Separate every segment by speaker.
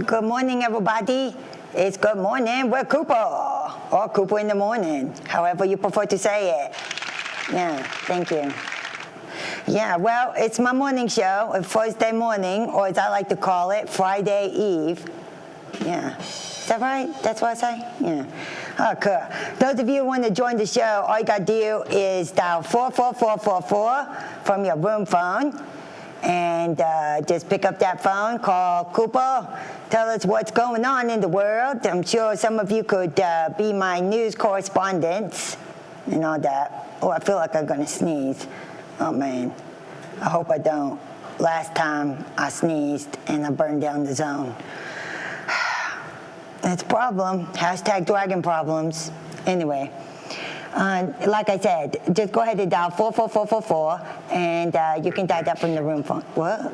Speaker 1: Good morning, everybody. It's good morning with Cooper, or Cooper in the morning, however you prefer to say it. Yeah, thank you. Yeah, well, it's my morning show, Thursday morning, or as I like to call it, Friday Eve. Yeah. Is that right? That's what I say? Yeah. Oh, cool. Those of you who want to join the show, all you got to do is dial 44444 from your room phone. And just pick up that phone, call Cooper, tell us what's going on in the world. I'm sure some of you could be my news correspondents and all that. Oh, I feel like I'm going to sneeze. Oh, man. I hope I don't. Last time I sneezed and I burned down the zone. That's a problem. Hashtag Dwagon problems. Anyway. Like I said, just go ahead and dial 44444, and you can dial that from the room phone. What?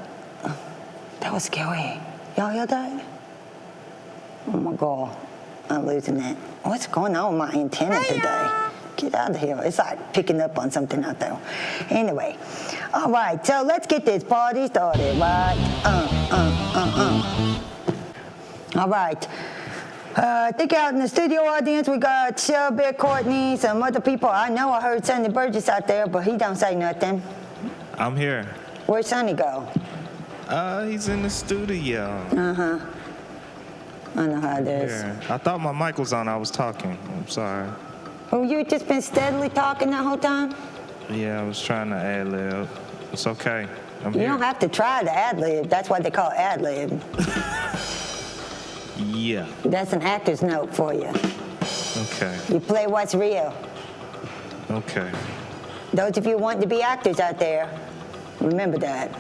Speaker 1: That was scary. Y'all hear that? Oh my God, I'm losing it. What's going on with my antenna today? Get out of here. It's like picking up on something out there. Anyway, all right, so let's get this party started, right? All right. I think out in the studio audience, we got Shelby, Courtney, some other people. I know I heard Sonny Burgess out there, but he don't say nothing.
Speaker 2: I'm here.
Speaker 1: Where'd Sonny go?
Speaker 2: He's in the studio.
Speaker 1: Uh-huh. I know how it is.
Speaker 2: Yeah. I thought my mic was on. I was talking. I'm sorry.
Speaker 1: Oh, you just been steadily talking that whole time?
Speaker 2: Yeah, I was trying to ad-lib. It's okay. I'm here.
Speaker 1: You don't have to try to ad-lib. That's what they call ad-lib.
Speaker 2: Yeah.
Speaker 1: That's an actor's note for you.
Speaker 2: Okay.
Speaker 1: You play what's real.
Speaker 2: Okay.
Speaker 1: Those of you wanting to be actors out there, remember that.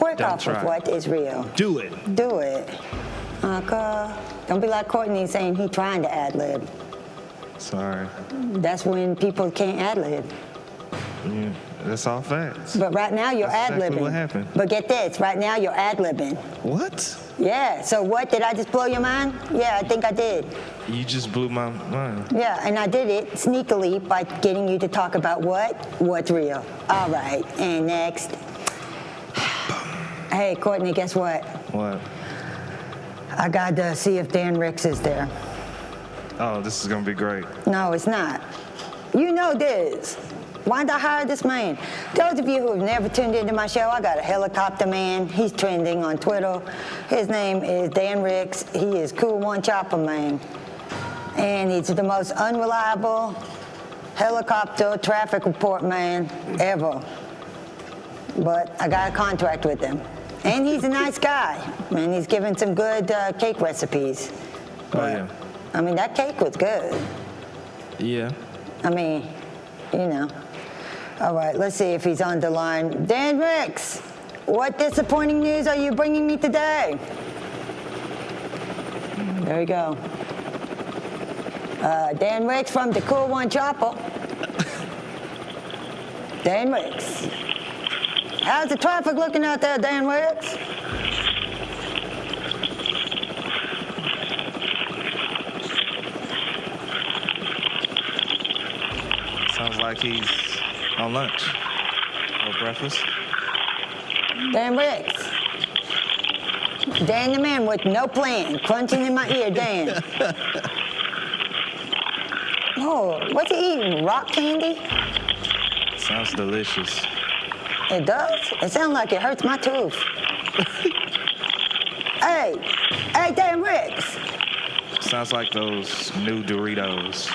Speaker 1: Work off of what is real.
Speaker 2: Do it.
Speaker 1: Do it. Don't be like Courtney saying he trying to ad-lib.
Speaker 2: Sorry.
Speaker 1: That's when people can't ad-lib.
Speaker 2: Yeah, that's all facts.
Speaker 1: But right now you're
Speaker 2: That's
Speaker 1: ad-libbing.
Speaker 2: exactly what happened.
Speaker 1: But get this, right now you're ad-libbing.
Speaker 2: What?
Speaker 1: Yeah, so what, did I just blow your mind? Yeah, I think I did.
Speaker 2: You just blew my mind.
Speaker 1: Yeah, and I did it sneakily by getting you to talk about what's real. All right, and next. Hey, Courtney, guess what?
Speaker 2: What?
Speaker 1: I got to see if Dan Ricks is there.
Speaker 2: Oh, this is going to be great.
Speaker 1: No, it's not. You know this. Why'd I hire this man? Those of you who have never tuned into my show, I got a helicopter man. He's trending on Twitter. His name is Dan Ricks. He is Cool One Chopper Man. And he's the most unreliable helicopter traffic report man ever. But I got a contract with him. And he's a nice guy. And he's given some good cake recipes.
Speaker 2: Oh, yeah.
Speaker 1: I mean, that cake was good.
Speaker 2: Yeah.
Speaker 1: I mean, you know. All right, let's see if he's on the line. Dan Ricks, what disappointing news are you bringing me today? There we go. Dan Ricks from the Cool One Chopper. Dan Ricks. How's the traffic looking out there, Dan Ricks?
Speaker 2: Sounds like he's on lunch or breakfast.
Speaker 1: Dan Ricks. Dan the man with no plan, crunching in my ear, Dan. Oh, what's he eating? Rock candy?
Speaker 2: Sounds delicious.
Speaker 1: It does? It sounds like it hurts my tooth. Hey, Dan Ricks.
Speaker 2: Sounds like those new Doritos.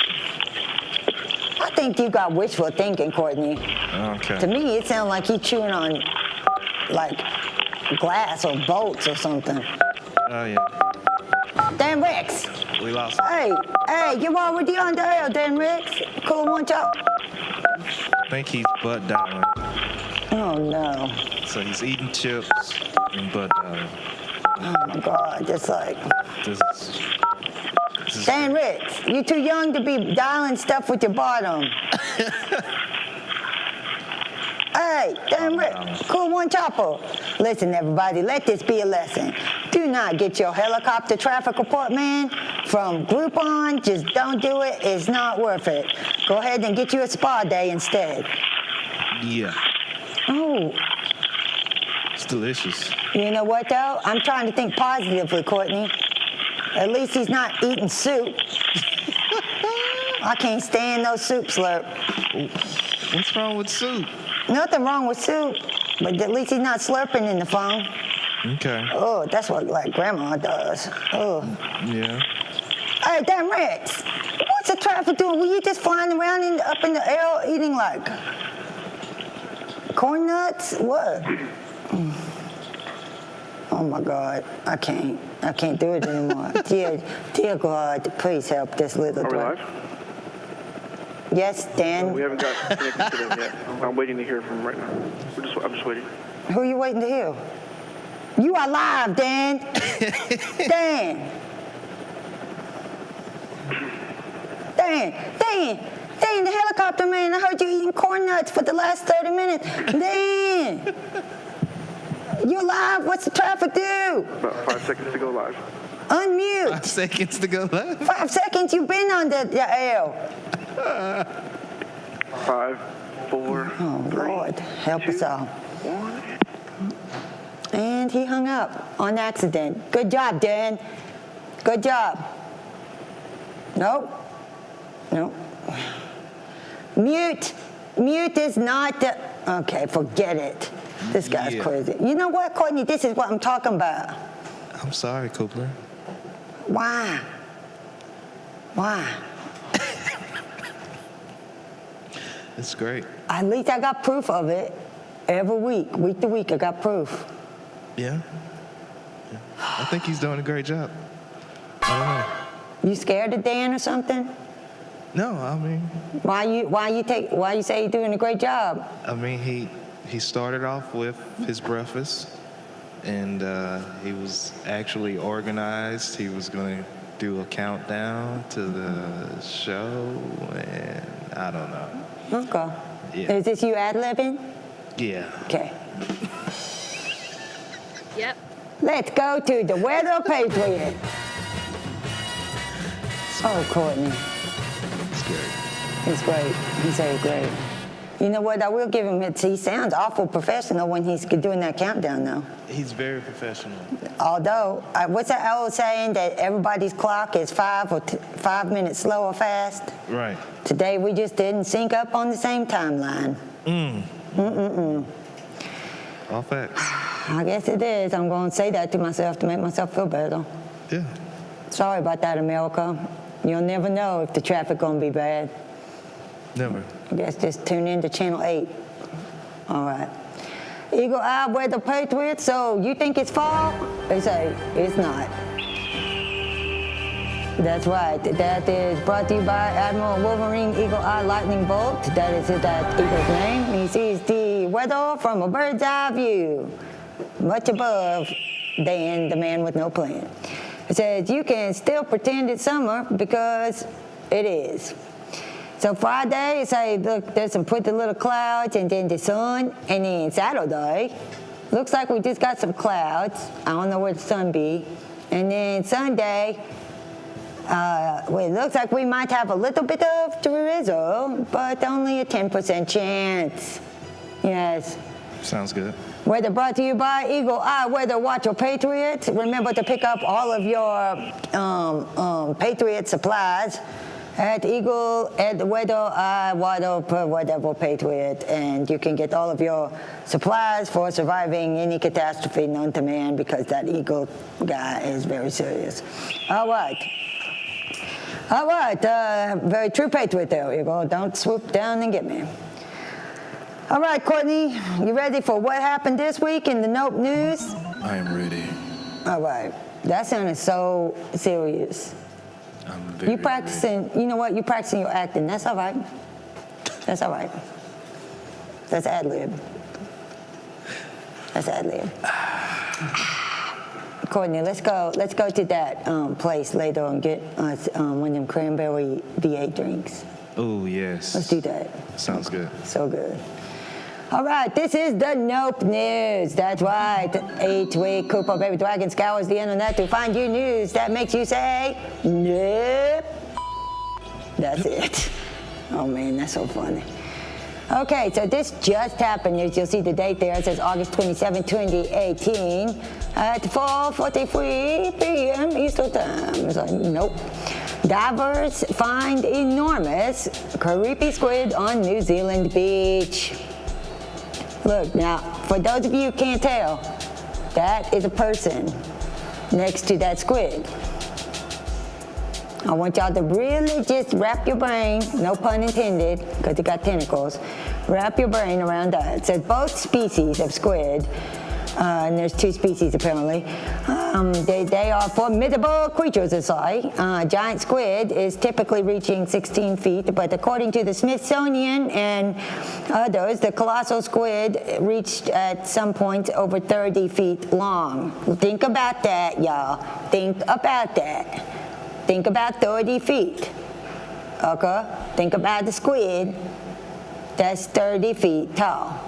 Speaker 1: I think you got wishful thinking, Courtney.
Speaker 2: Okay.
Speaker 1: To me, it sounds like he's chewing on, like, glass or bolts or something.
Speaker 2: Oh, yeah.
Speaker 1: Dan Ricks.
Speaker 2: We lost.
Speaker 1: Hey, you already on the air, Dan Ricks. Cool One Chop.
Speaker 2: I think he's butt dialing.
Speaker 1: Oh, no.
Speaker 2: So he's eating chips and butt dialing.
Speaker 1: Oh, my God. Just like...
Speaker 2: This is
Speaker 1: Dan Ricks, you too young to be dialing stuff with your bottom. Hey, Dan Ricks, Cool One Chopper. Listen, everybody, let this be a lesson. Do not get your helicopter traffic report, man, from Groupon. Just don't do it. It's not worth it. Go ahead and get you a spa day instead.
Speaker 2: Yeah.
Speaker 1: Oh.
Speaker 2: delicious.
Speaker 1: You know what, though? I'm trying to think positively, Courtney. At least he's not eating soup. I can't stand no soup slurp.
Speaker 2: What's wrong with soup?
Speaker 1: Nothing wrong with soup, but at least he's not slurping in the phone.
Speaker 2: Okay.
Speaker 1: Oh, that's what like grandma does. Oh.
Speaker 2: Yeah.
Speaker 1: Hey, damn Rex, what's the traffic doing? Were you just flying around up in the air eating like corn nuts? What? Oh my God, I can't do it anymore. Dear God, please help this little
Speaker 3: Are we
Speaker 1: driver.
Speaker 3: live?
Speaker 1: Yes, Dan.
Speaker 3: We haven't got connected to them yet. I'm waiting to hear from them right now. I'm just waiting.
Speaker 1: Who are you waiting to hear? You are live, Dan. Dan, the helicopter man. I heard you eating corn nuts for the last 30 minutes. Dan, you're live. What's the traffic do?
Speaker 3: About 5 seconds to go live.
Speaker 1: Unmute.
Speaker 2: 5 seconds to go left.
Speaker 1: 5 seconds. You've been on the air.
Speaker 3: 5, 4,
Speaker 1: Oh
Speaker 3: 3,
Speaker 1: Lord, help
Speaker 3: 2,
Speaker 1: us all.
Speaker 3: 1.
Speaker 1: And he hung up on accident. Good job, Dan. Good job. Nope. Mute is not the... Okay, forget it. This guy's crazy. You know what, Courtney? This is what I'm talking about.
Speaker 2: I'm sorry, Coopler.
Speaker 1: Why?
Speaker 2: It's great.
Speaker 1: At least I got proof of it. Every week to week, I got proof.
Speaker 2: Yeah. I think he's doing a great job. I
Speaker 1: You scared of Dan or something?
Speaker 2: don't know. No, I mean,
Speaker 1: Why you say you're doing a great job?
Speaker 2: he started off with his breakfast, and he was actually organized. He was going to do a countdown to the show, and I don't know.
Speaker 1: Okay.
Speaker 2: Yeah.
Speaker 1: Is this you ad-libbing?
Speaker 2: Yeah.
Speaker 1: Okay.
Speaker 4: Yep.
Speaker 1: Let's go to the Weather Patriot. Oh, Courtney.
Speaker 2: It's great.
Speaker 1: He's great. He's so great. You know what? I will give him it. He sounds awful professional when he's doing that countdown, though.
Speaker 2: He's very professional.
Speaker 1: Although, what's that old saying that everybody's clock is 5 minutes slow or fast?
Speaker 2: Right.
Speaker 1: Today we just didn't sync up on the same timeline.
Speaker 2: All facts.
Speaker 1: I guess it is. I'm going to say that to myself to make myself feel better.
Speaker 2: Yeah.
Speaker 1: Sorry about that, America. You'll never know if the traffic going to be bad.
Speaker 2: Never.
Speaker 1: I guess just tune in to Channel 8. All right. Eagle Eye Weather Patriot. So you think it's fall? They say it's not. That's right. That is brought to you by Admiral Wolverine Eagle Eye Lightning Bolt. That is that eagle's name. He sees the weather from a bird's eye view, much above Dan, the man with no plan. It says you can still pretend it's summer because it is. So Friday, say, look, there's some pretty little clouds, and then the sun, and then Saturday, looks like we just got some clouds. I don't know where the sun be. And then Sunday, it looks like we might have a little bit of drizzle, but only a 10% chance. Yes.
Speaker 2: Sounds good.
Speaker 1: Weather brought to you by Eagle Eye Weather Watcher Patriot. Remember to pick up all of your Patriot supplies at the Weather Eye whatever Patriot, and you can get all of your supplies for surviving any catastrophe known to man, because that Eagle guy is very serious. All right, very true Patriot there, Eagle. Don't swoop down and get me. All right, Courtney, you ready for what happened this week in the Nope News?
Speaker 5: I am ready.
Speaker 1: All right, that sounded so serious.
Speaker 5: I'm very
Speaker 1: You practicing, you know what, you practicing your acting. That's all right. That's all right. That's Adlib. That's Adlib. Courtney, let's go to that place later and get us one of them cranberry V8 drinks.
Speaker 2: Oh, yes.
Speaker 1: Let's do that.
Speaker 2: Sounds good.
Speaker 1: So good. All right, this is the Nope News. That's right. Each week, Cooper Baby Dwagon scours the internet to find you news that makes you say, nope. That's it. Oh, man, that's so funny. Okay, so this just happened. As you'll see the date there. It says August 27, 2018 at 4:43 p.m. Eastern Time. It's like, nope. Divers find enormous creepy squid on New Zealand beach. Look, now, for those of you who can't tell, that is a person next to that squid. I want y'all to really just wrap your brain, no pun intended, because it got tentacles, wrap your brain around that. It says both species of squid, and there's two species apparently, they are formidable creatures of sight. Giant squid is typically reaching 16 feet, but according to the Smithsonian and others, the colossal squid reached at some point over 30 feet long. Think about that, y'all. Think about that. Think about 30 feet, okay? Think about the squid that's 30 feet tall.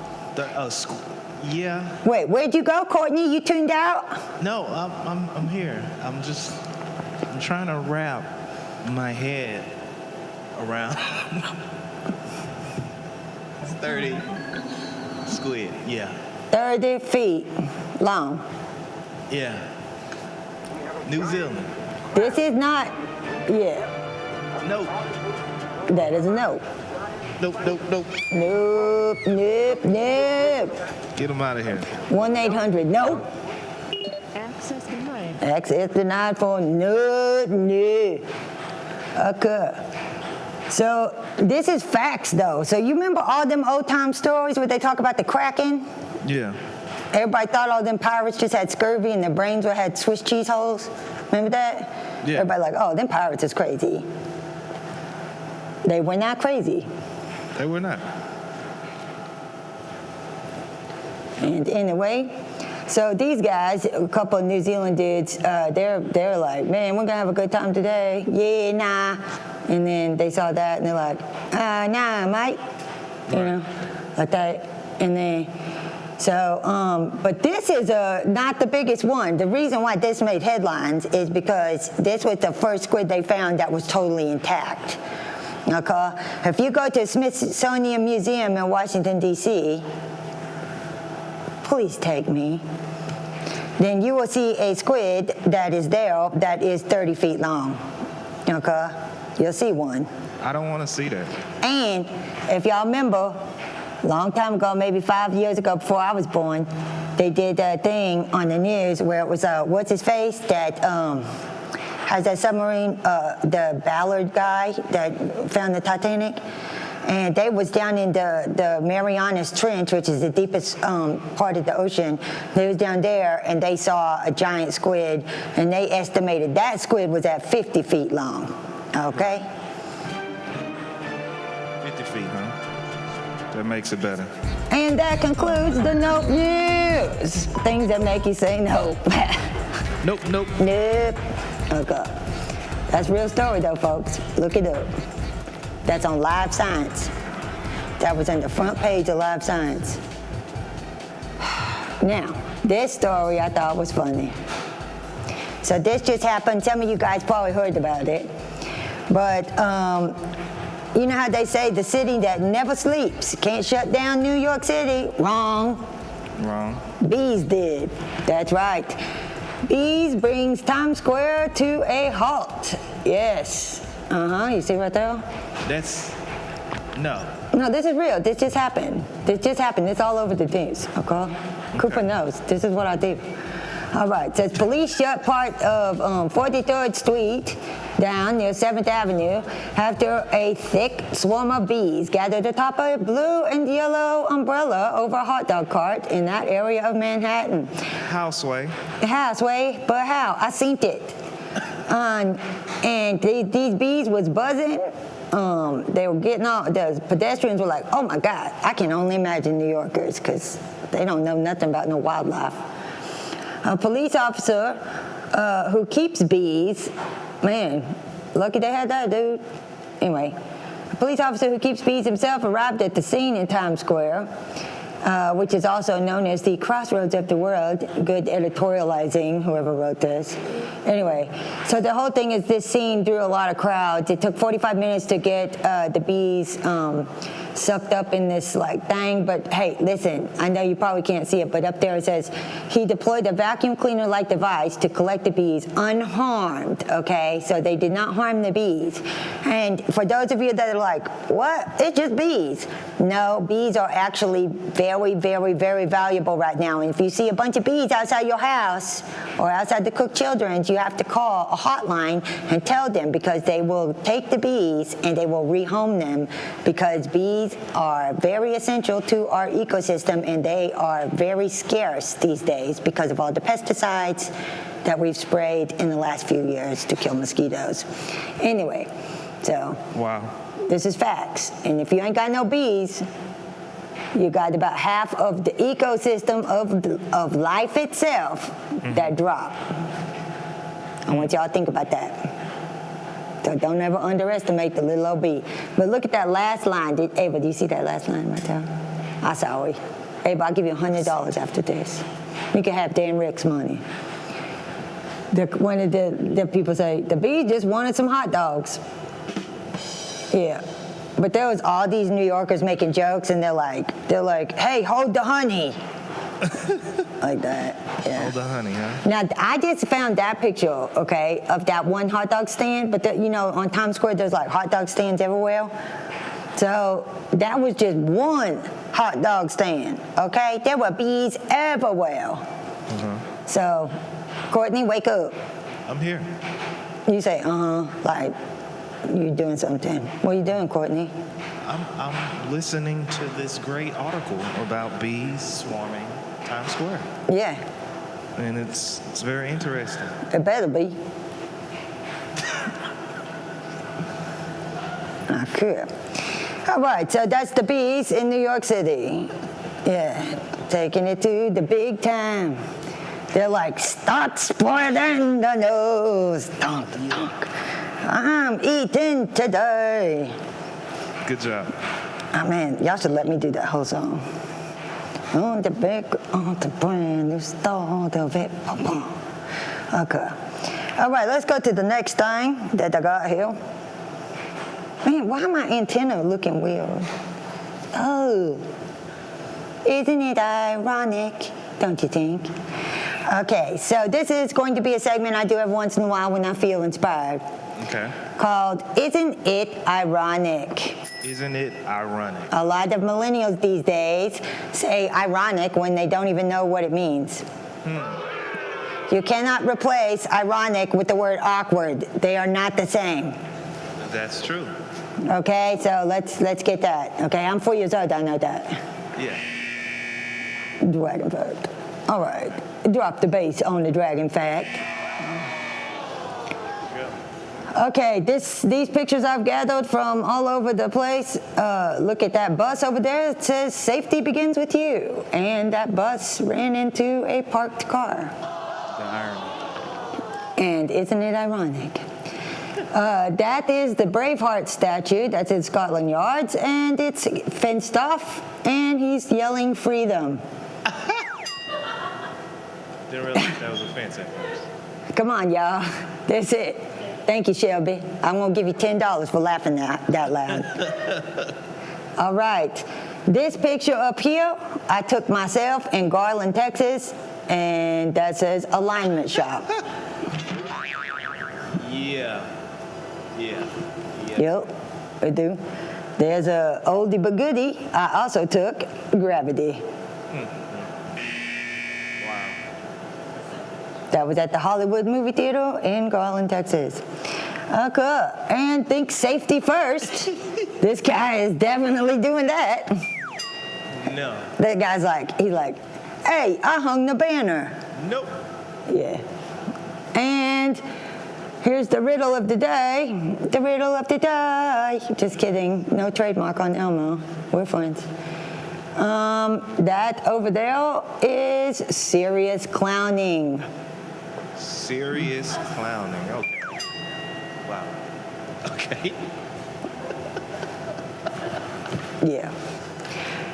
Speaker 2: Yeah.
Speaker 1: Wait, where'd you go, Courtney? You tuned out?
Speaker 2: No, I'm here. I'm trying to wrap my head around 30 squid. Yeah.
Speaker 1: 30 feet long.
Speaker 2: Yeah. New Zealand.
Speaker 1: This is not, yeah.
Speaker 2: Nope.
Speaker 1: That is a no.
Speaker 2: Nope.
Speaker 1: Nope. Get
Speaker 2: them out of here.
Speaker 1: 1-800, nope.
Speaker 4: Access denied.
Speaker 1: Access denied for no. Okay. So this is facts though. So you remember all them old time stories where they talk about the Kraken?
Speaker 2: Yeah.
Speaker 1: Everybody thought all them pirates just had scurvy and their brains had Swiss cheese holes. Remember that?
Speaker 2: Yeah.
Speaker 1: Everybody like, oh, them pirates is crazy. They were not crazy.
Speaker 2: They were not.
Speaker 1: And anyway, so these guys, a couple of New Zealand dudes, they're like, man, we're gonna have a good time today. Yeah, nah. And then they saw that and they're like, nah, mate. You know, like that. And then, so, but this is not the biggest one. The reason why this made headlines is because this was the first squid they found that was totally intact. Okay? If you go to Smithsonian Museum in Washington, D.C., please take me, then you will see a squid that is there that is 30 feet long. Okay? You'll see one.
Speaker 2: I don't want to see that.
Speaker 1: And if y'all remember, a long time ago, maybe 5 years ago before I was born, they did that thing on the news where it was, what's his face, that has that submarine, the Ballard guy that found the Titanic. And they was down in the Marianas Trench, which is the deepest part of the ocean. They was down there, and they saw a giant squid, and they estimated that squid was at 50 feet long, okay?
Speaker 2: 50 feet, huh? That makes it better.
Speaker 1: And that concludes the Nope News. Things that make you say nope.
Speaker 2: Nope.
Speaker 1: Nope. Okay. That's a real story, though, folks. Look it up. That's on Live Science. That was on the front page of Live Science. Now, this story I thought was funny. So this just happened. Some of you guys probably heard about it. But you know how they say the city that never sleeps can't shut down New York City? Wrong. Bees did. That's right. Bees brings Times Square to a halt. Yes. You see right there? No, this is real. This just happened. It's all over the news, okay? Cooper knows. This is what I do. All right. It says police shut part of 43rd Street down near 7th Avenue after a thick swarm of bees gathered atop a blue and yellow umbrella over a hot dog cart in that area of Manhattan.
Speaker 2: Houseway,
Speaker 1: but how? I seen it. And these bees was buzzing. They were getting off. The pedestrians were like, oh my God, I can only imagine New Yorkers because they don't know nothing about no wildlife. A police officer who keeps bees, man, lucky they had that, dude. Anyway, a police officer who keeps bees himself arrived at the scene in Times Square, which is also known as the crossroads of the world. Good editorializing, whoever wrote this. Anyway, so the whole thing is this scene drew a lot of crowds. It took 45 minutes to get the bees sucked up in this like thing. But hey, listen, I know you probably can't see it, but up there it says he deployed a vacuum cleaner-like device to collect the bees unharmed. Okay, so they did not harm the bees. And for those of you that are like, what? It's just bees. No, bees are actually very, very, very valuable right now. And if you see a bunch of bees outside your house or outside the Cook Children's, you have to call a hotline and tell them, because they will take the bees and they will rehome them, because bees are very essential to our ecosystem and they are very scarce these days because of all the pesticides that we've sprayed in the last few years to kill mosquitoes. Anyway, so
Speaker 2: Wow.
Speaker 1: this is facts. And if you ain't got no bees, you got about half of the ecosystem of life itself that drop. I want y'all to think about that. So don't ever underestimate the little old bee. But look at that last line. Ava, do you see that last line right there? I'm sorry. Ava, I'll give you $100 after this. You can have Dan Rick's money. One of the people say, the bees just wanted some hot dogs. Yeah. But there was all these New Yorkers making jokes, and they're like, hey, hold the honey. Like that, yeah.
Speaker 2: Hold the honey, huh?
Speaker 1: Now, I just found that picture, okay, of that one hot dog stand, but you know, on Times Square, there's like hot dog stands everywhere. So that was just one hot dog stand, okay? There were bees everywhere. So, Courtney, wake up.
Speaker 2: I'm here.
Speaker 1: You say, like you doing something. What are you doing, Courtney?
Speaker 2: I'm listening to this great article about bees swarming Times Square.
Speaker 1: Yeah,
Speaker 2: And it's very interesting.
Speaker 1: it better be. I could. All right, so that's the bees in New York City. Yeah, taking it to the big time. They're like, start spreading the news. Dunk, dunk. I'm eating today.
Speaker 2: Good job.
Speaker 1: Oh man, y'all should let me do that whole song. On the back of the brand new start of it. Okay. All right, let's go to the next thing that I got here. Man, why my antenna looking weird? Oh, isn't it ironic? Don't you think? Okay, so this is going to be a segment I do every once in a while when I feel inspired,
Speaker 2: Okay.
Speaker 1: called Isn't It Ironic?
Speaker 2: Isn't it ironic?
Speaker 1: A lot of millennials these days say ironic when they don't even know what it means. You cannot replace ironic with the word awkward. They are not the same.
Speaker 2: That's true.
Speaker 1: Okay, so let's get that. Okay, I'm 4 years old, I know that.
Speaker 2: Yeah.
Speaker 1: Dragon fact. All right, drop the bass on the dragon fact. Okay, these pictures I've gathered from all over the place. Look at that bus over there. It says safety begins with you. And that bus ran into a parked car.
Speaker 2: The irony.
Speaker 1: And isn't it ironic? That is the Braveheart statue that's in Scotland Yards, and it's fenced off, and he's yelling freedom.
Speaker 2: Didn't realize that was a fence at first.
Speaker 1: Come on, y'all. That's it. Thank you, Shelby. I'm going to give you $10 for laughing that loud. All right. This picture up here, I took myself in Garland, Texas, and that says alignment shop.
Speaker 2: Yeah.
Speaker 1: Yep, I do. There's a oldie but goodie I also took, Gravity.
Speaker 2: Wow.
Speaker 1: That was at the Hollywood Movie Theater in Garland, Texas. Okay, and think safety first. This guy is definitely doing that.
Speaker 2: No.
Speaker 1: That guy's he's like, hey, I hung the banner.
Speaker 2: Nope.
Speaker 1: Yeah. And here's the riddle of the day. The riddle of the day. Just kidding. No trademark on Elmo. We're friends. That over there is serious clowning.
Speaker 2: Serious clowning. Okay. Wow. Okay.
Speaker 1: Yeah.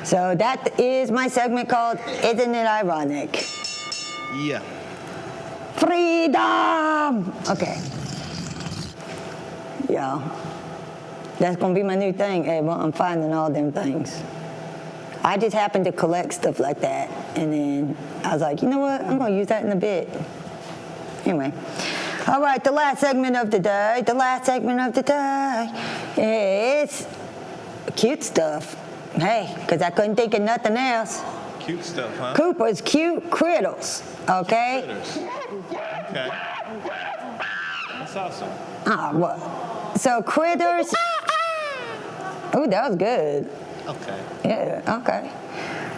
Speaker 1: So that is my segment called Isn't It Ironic?
Speaker 2: Yeah.
Speaker 1: Freedom! Okay. Yeah. That's gonna be my new thing, Abel. I'm finding all them things. I just happen to collect stuff like that, and then I was like, you know what? I'm gonna use that in a bit. Anyway, all right. The last segment of the day. The last segment of the day is cute stuff. Hey, because I couldn't think of nothing else.
Speaker 2: Cute stuff, huh?
Speaker 1: Cooper's cute critters. Okay.
Speaker 2: Critters. Okay. That's awesome.
Speaker 1: What? So critters. Oh, that was good.
Speaker 2: Okay.
Speaker 1: Yeah, okay.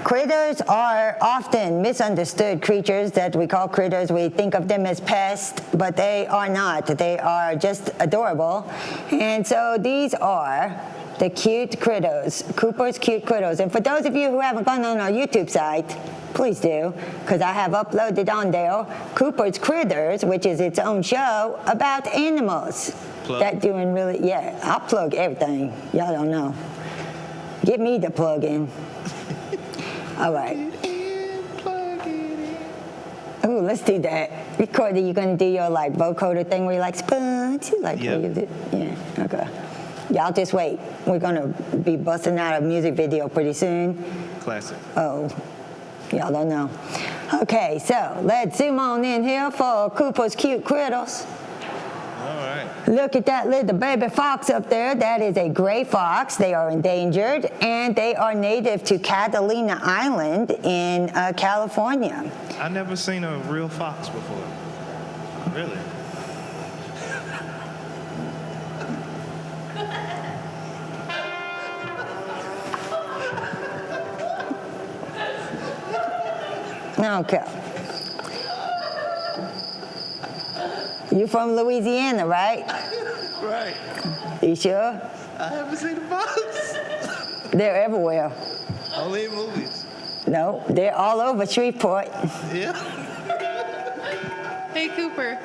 Speaker 1: Critters are often misunderstood creatures that we call critters. We think of them as pests, but they are not. They are just adorable. And so these are the cute critters, Cooper's cute critters. And for those of you who haven't gone on our YouTube site, please do, because I have uploaded on there Cooper's Critters, which is its own show about animals.
Speaker 2: Plug.
Speaker 1: That doing really, yeah, I'll plug everything. Y'all don't know. Get me the plug in. All right. Ooh, let's do that. Courtney, you gonna do your like vocoder thing where you like sponge? Like
Speaker 2: Yep.
Speaker 1: where you do, yeah, okay. Y'all just wait. We're gonna be busting out a music video pretty soon.
Speaker 2: Classic.
Speaker 1: Oh, y'all don't know. Okay, so let's zoom on in here for Cooper's cute critters.
Speaker 2: All right.
Speaker 1: Look at that little baby fox up there. That is a gray fox. They are endangered, and they are native to Catalina Island in California.
Speaker 2: I've never seen a real fox before. Really?
Speaker 1: Okay. You from Louisiana, right?
Speaker 2: Right.
Speaker 1: You sure?
Speaker 2: I haven't seen a fox.
Speaker 1: They're everywhere.
Speaker 2: Only in movies.
Speaker 1: No, they're all over Shreveport.
Speaker 2: Yeah.
Speaker 5: Hey, Cooper.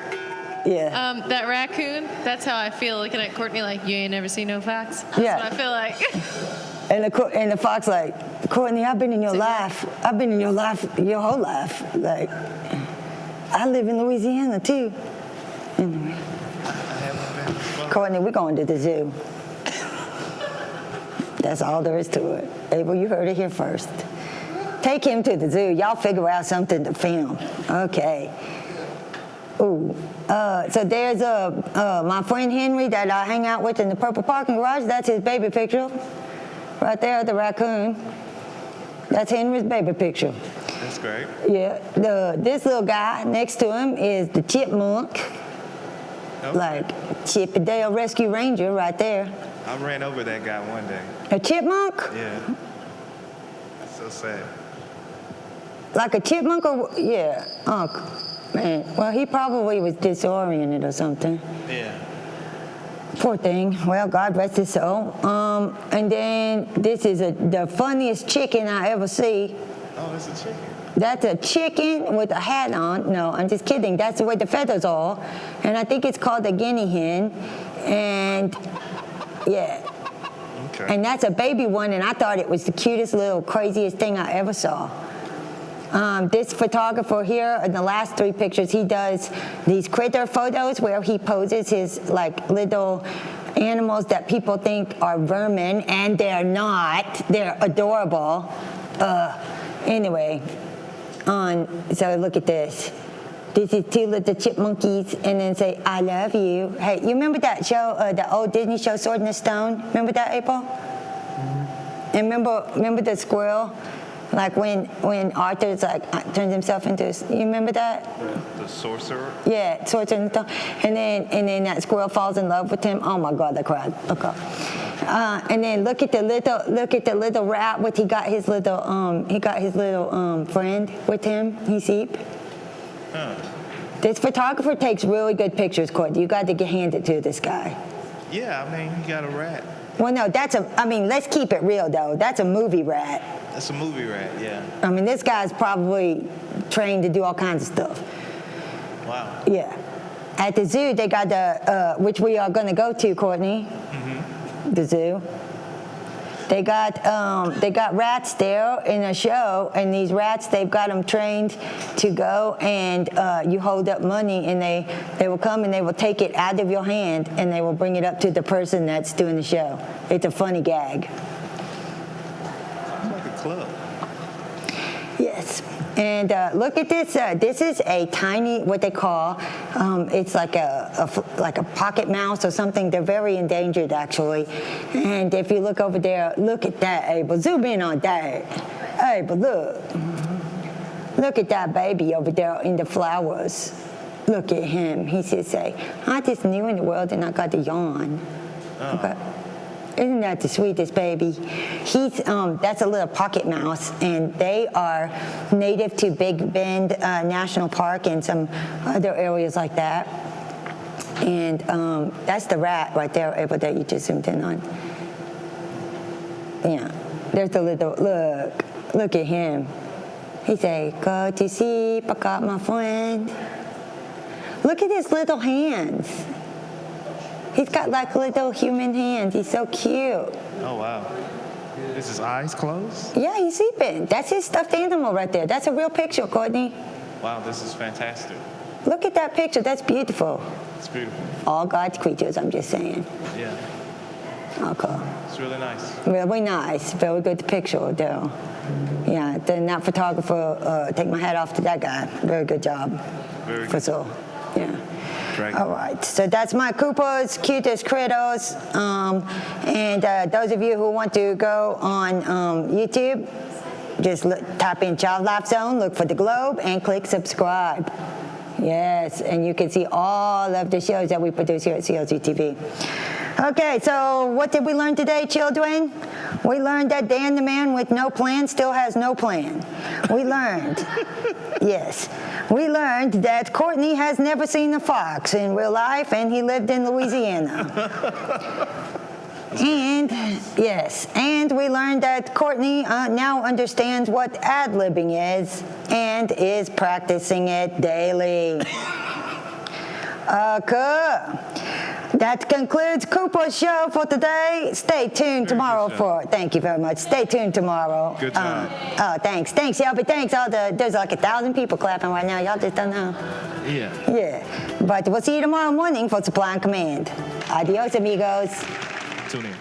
Speaker 1: Yeah.
Speaker 5: That raccoon, that's how I feel looking at Courtney like, you ain't never seen no fox. That's
Speaker 1: Yeah.
Speaker 5: what I feel like.
Speaker 1: And the fox like, Courtney, I've been in your life. I've been in your life, your whole life. Like, I live in Louisiana too. Anyway.
Speaker 2: I haven't been before.
Speaker 1: Courtney, we're going to the zoo. That's all there is to it. Abel, you heard it here first. Take him to the zoo. Y'all figure out something to film. Okay. Ooh. So there's my friend Henry that I hang out with in the purple parking garage. That's his baby picture. Right there, the raccoon. That's Henry's baby picture.
Speaker 2: That's great.
Speaker 1: Yeah. This little guy next to him is the chipmunk.
Speaker 2: Okay.
Speaker 1: Like Chippendale Rescue Ranger right there.
Speaker 2: I ran over that guy one day.
Speaker 1: A chipmunk?
Speaker 2: Yeah. So sad.
Speaker 1: Like a chipmunk or, yeah. Oh, man. Well, he probably was disoriented or something.
Speaker 2: Yeah.
Speaker 1: Poor thing. Well, God rest his soul. And then this is the funniest chicken I ever see.
Speaker 2: Oh, it's a chicken.
Speaker 1: That's a chicken with a hat on. No, I'm just kidding. That's the way the feathers are. And I think it's called a guinea hen. And, yeah.
Speaker 2: Okay.
Speaker 1: And that's a baby one, and I thought it was the cutest little craziest thing I ever saw. This photographer here, in the last 3 pictures, he does these critter photos where he poses his like little animals that people think are vermin, and they're not. They're adorable. Anyway, so look at this. This is 2 little chipmunkies, and then say, I love you. Hey, you remember that show, the old Disney show, Sword in the Stone? Remember that, April? Mm-hmm. And remember the squirrel? Like when Arthur's like turns himself into, you remember that?
Speaker 2: The sorcerer?
Speaker 1: Yeah, Sword in the Stone. And then that squirrel falls in love with him. Oh my God, I cried. Okay. And then look at the little rat with he got his little friend with him. He's sheep.
Speaker 2: Huh.
Speaker 1: This photographer takes really good pictures, Courtney. You got to hand it to this guy.
Speaker 2: Yeah, I mean, he got a rat.
Speaker 1: Well, no, let's keep it real, though. That's a movie rat.
Speaker 2: That's a movie rat, yeah.
Speaker 1: I mean, this guy's probably trained to do all kinds of stuff.
Speaker 2: Wow.
Speaker 1: Yeah. At the zoo, they got which we are going to go to, Courtney. Mm-hmm. The zoo. They got rats there in a show, and these rats, they've got them trained to go and you hold up money, and they will come and they will take it out of your hand and they will bring it up to the person that's doing the show. It's a funny gag.
Speaker 2: It's like a club.
Speaker 1: Yes. And look at this. This is a tiny, what they call, it's like a pocket mouse or something. They're very endangered, actually. And if you look over there, look at that, Abel. Zoom in on that. Abel, look. Look at that baby over there in the flowers. Look at him. He should say, I'm just new in the world and I got to yawn.
Speaker 2: Oh.
Speaker 1: Okay. Isn't that the sweetest baby? He's that's a little pocket mouse, and they are native to Big Bend National Park and some other areas like that. And that's the rat right there, April, that you just zoomed in on. Yeah, there's the little, look at him. He say, go to sleep, I got my friend. Look at his little hands. He's got like little human hands. He's so cute.
Speaker 2: Oh, wow. Is his eyes closed?
Speaker 1: Yeah, he's sleeping. That's his stuffed animal right there. That's a real picture, Courtney.
Speaker 2: Wow, this is fantastic.
Speaker 1: Look at that picture. That's beautiful.
Speaker 2: It's beautiful.
Speaker 1: All God's creatures, I'm just saying.
Speaker 2: Yeah,
Speaker 1: Okay.
Speaker 2: it's really nice.
Speaker 1: Really nice. Very good picture, though. Yeah, that photographer, take my hat off to that guy. Very good job.
Speaker 2: Very
Speaker 1: For
Speaker 2: good.
Speaker 1: sure. Yeah.
Speaker 2: Dragon.
Speaker 1: All right, so that's my Koopas, cutest critters. And those of you who want to go on YouTube, just type in Child Life Zone, look for the globe, and click subscribe. Yes, and you can see all of the shows that we produce here at CLZ TV. Okay, so what did we learn today, children? We learned that Dan the man with no plan still has no plan. We learned, yes, we learned that Courtney has never seen a fox in real life, and he lived in Louisiana. And, yes, and we learned that Courtney now understands what ad-libbing is and is practicing it daily. Okay. That concludes Cooper's show for today. Stay tuned tomorrow for, thank you very much. Stay tuned tomorrow.
Speaker 2: Good job.
Speaker 1: Oh, thanks. Thanks, Shelby. Thanks. There's like 1,000 people clapping right now. Y'all just don't know.
Speaker 2: Yeah.
Speaker 1: Yeah. But we'll see you tomorrow morning for Supply and Command. Adios, amigos.
Speaker 2: Tune in.